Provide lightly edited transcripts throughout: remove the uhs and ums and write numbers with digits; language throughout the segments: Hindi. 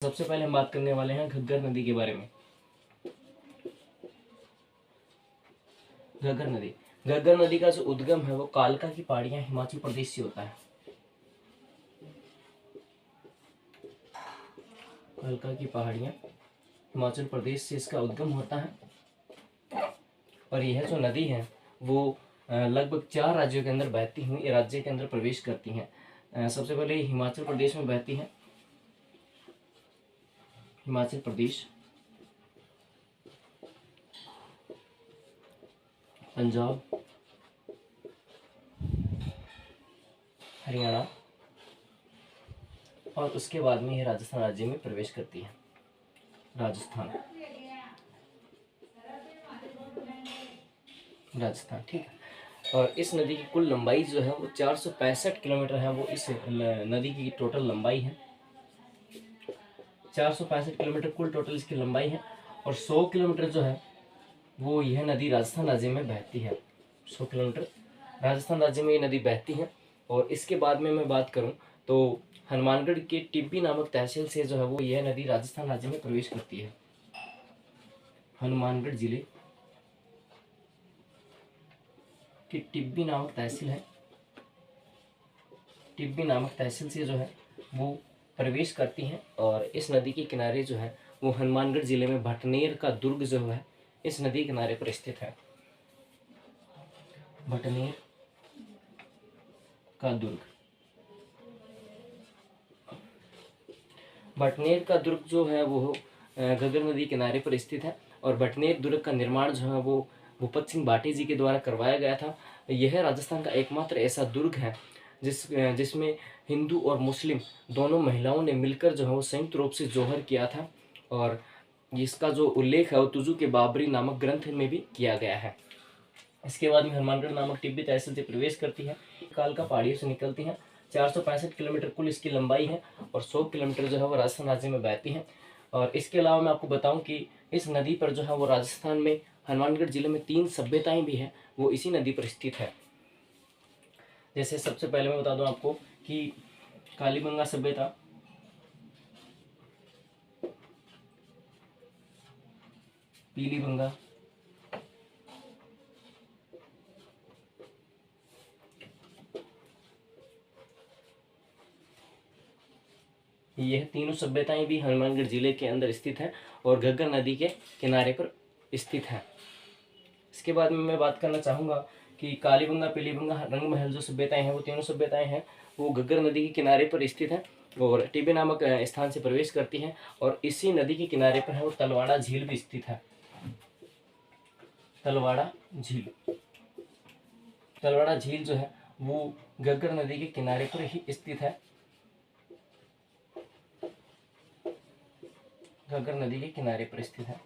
सबसे पहले हम बात करने वाले हैं घग्गर नदी के बारे में। घग्गर नदी का जो उद्गम है वो कालका की पहाड़ियां हिमाचल प्रदेश से होता है। कालका की पहाड़ियां हिमाचल प्रदेश से इसका उद्गम होता है। और यह जो नदी है वो लगभग 4 राज्यों के अंदर बहती हुई राज्य के अंदर प्रवेश करती हैं। सबसे पहले हिमाचल प्रदेश में बहती है। हिमाचल प्रदेश, पंजाब, हरियाणा और उसके बाद में यह राजस्थान राज्य में प्रवेश करती है। राजस्थान, ठीक है। और इस नदी की कुल लंबाई जो है वो 465 किलोमीटर है। वो इस नदी की टोटल लंबाई है। 465 किलोमीटर कुल टोटल इसकी लंबाई है। और 100 किलोमीटर जो है वो यह नदी राजस्थान राज्य में बहती है। 100 किलोमीटर राजस्थान राज्य में ये नदी बहती है। और इसके बाद में मैं बात करूं तो हनुमानगढ़ के टिब्बी नामक तहसील से जो है वो यह नदी राजस्थान राज्य में प्रवेश करती है। हनुमानगढ़ जिले की टिब्बी नामक तहसील है। टिब्बी नामक तहसील से जो है वो प्रवेश करती हैं। और इस नदी के किनारे जो है वो हनुमानगढ़ जिले में भटनेर का दुर्ग जो है इस नदी किनारे पर स्थित है। भटनेर का दुर्ग, भटनेर का दुर्ग जो है वो घग्गर नदी किनारे पर स्थित है। और भटनेर दुर्ग का निर्माण जो है वो भूपत सिंह भाटी जी के द्वारा करवाया गया था। यह राजस्थान का एकमात्र ऐसा दुर्ग है जिसमें हिंदू और मुस्लिम दोनों महिलाओं ने मिलकर जो है वो संयुक्त रूप से जौहर किया था। और इसका जो उल्लेख है वो तुजु के बाबरी नामक ग्रंथ में भी किया गया है। इसके बाद में हनुमानगढ़ नामक टिब्बी तहसील से प्रवेश करती है। कालका पहाड़ियों से निकलती हैं। 465 किलोमीटर कुल इसकी लंबाई है। और 100 किलोमीटर जो है वो राजस्थान राज्य में बहती है। और इसके अलावा मैं आपको बताऊं कि इस नदी पर जो है वो राजस्थान में हनुमानगढ़ जिले में 3 सभ्यताएं भी हैं, वो इसी नदी पर स्थित है। जैसे सबसे पहले मैं बता दूं आपको कि कालीबंगा सभ्यता, पीलीबंगा, यह तीनों सभ्यताएं भी हनुमानगढ़ जिले के अंदर स्थित हैं और घग्गर नदी के किनारे पर स्थित हैं। इसके बाद में मैं बात करना चाहूँगा कि कालीबंगा, पीलीबंगा, रंगमहल जो सभ्यताएं हैं वो तीनों सभ्यताएं हैं वो घग्गर नदी के किनारे पर स्थित हैं और टिब्बी नामक स्थान से प्रवेश करती हैं। और इसी नदी के किनारे पर है वो तलवाड़ा झील भी स्थित है। तलवाड़ा झील, तलवाड़ा झील जो है वो घग्गर नदी के किनारे पर ही स्थित है। घग्गर नदी के किनारे पर स्थित है।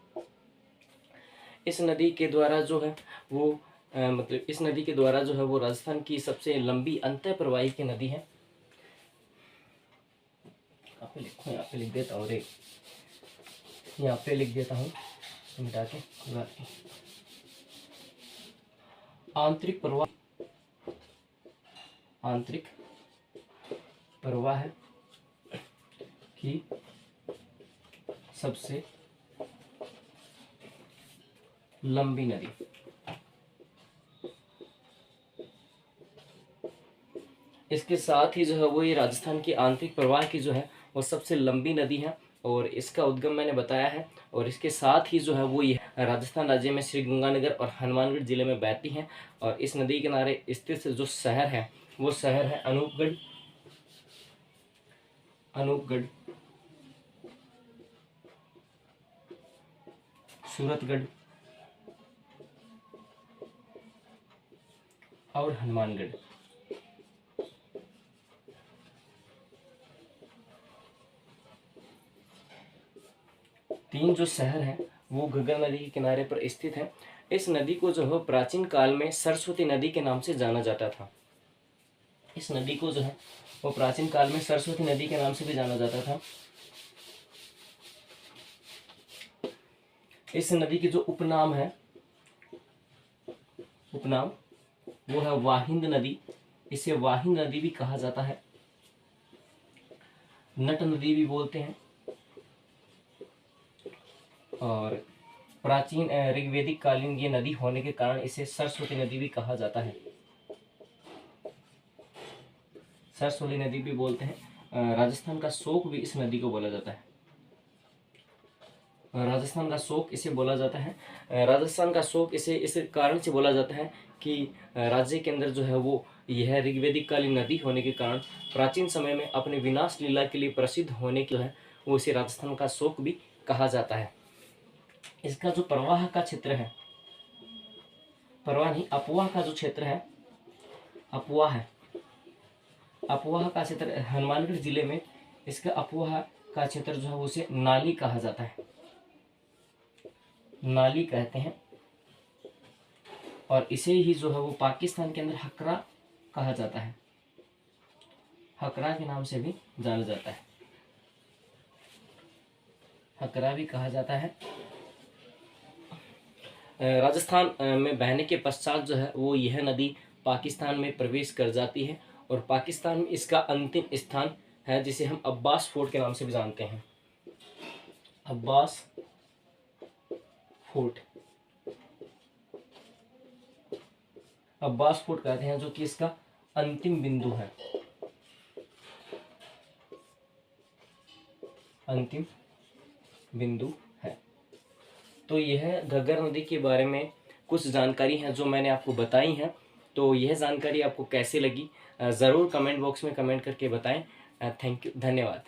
इस नदी के द्वारा जो है वो मतलब इस नदी के द्वारा जो है वो राजस्थान की सबसे लंबी अंतः प्रवाही नदी है। यहाँ पे लिखो, यहाँ पे लिख देता हूँ रे, यहाँ पे लिख देता हूँ मिटा के। आंतरिक प्रवाह, आंतरिक प्रवाह की सबसे लंबी नदी। इसके साथ ही जो है वो ये राजस्थान की आंतरिक प्रवाह की जो है वो सबसे लंबी नदी है और इसका उद्गम मैंने बताया है। और इसके साथ ही जो है वो ये राजस्थान राज्य में श्री गंगानगर और हनुमानगढ़ जिले में बहती हैं। और इस नदी के किनारे स्थित जो शहर है वो शहर है अनूपगढ़, अनूपगढ़, सूरतगढ़ और हनुमानगढ़। तीन जो शहर हैं वो घग्गर नदी के किनारे पर स्थित हैं। इस नदी को जो है प्राचीन काल में सरस्वती नदी के नाम से जाना जाता था। इस नदी को जो है वो प्राचीन काल में सरस्वती नदी के नाम से भी जाना जाता था। इस नदी की जो उपनाम है, उपनाम वो है वाहिंद नदी। इसे वाहिंद नदी भी कहा जाता है, नट नदी भी बोलते हैं, और प्राचीन ऋग्वैदिक कालीन ये नदी होने के कारण इसे सरस्वती नदी भी कहा जाता है। सरस्वती नदी भी बोलते हैं। राजस्थान का शोक भी इस नदी को बोला जाता है। राजस्थान का शोक इसे बोला जाता है। राजस्थान का शोक इसे इस कारण से बोला जाता है कि राज्य के अंदर जो है वो यह ऋग्वैदिक कालीन नदी होने के कारण प्राचीन समय में अपने विनाश लीला के लिए प्रसिद्ध होने के है वो इसे राजस्थान का शोक भी कहा जाता है। इसका जो प्रवाह का क्षेत्र है, प्रवाह नहीं, अपवाह का जो क्षेत्र है, अपवाह है, अपवाह का क्षेत्र हनुमानगढ़ जिले में इसका अपवाह का क्षेत्र जो है उसे नाली कहा जाता है, नाली कहते हैं। और इसे ही जो है वो पाकिस्तान के अंदर हकरा कहा जाता है, हकरा के नाम से भी जाना जाता है, हकरा भी कहा जाता है। राजस्थान में बहने के पश्चात जो है वो यह नदी पाकिस्तान में प्रवेश कर जाती है और पाकिस्तान में इसका अंतिम स्थान है जिसे हम अब्बास फोर्ट के नाम से भी जानते हैं, अब्बास फोर्ट, अब्बास फोर्ट कहते हैं, जो कि इसका अंतिम बिंदु है, अंतिम बिंदु है। तो यह घग्गर नदी के बारे में कुछ जानकारी है जो मैंने आपको बताई हैं। तो यह जानकारी आपको कैसे लगी ज़रूर कमेंट बॉक्स में कमेंट करके बताएं। थैंक यू, धन्यवाद।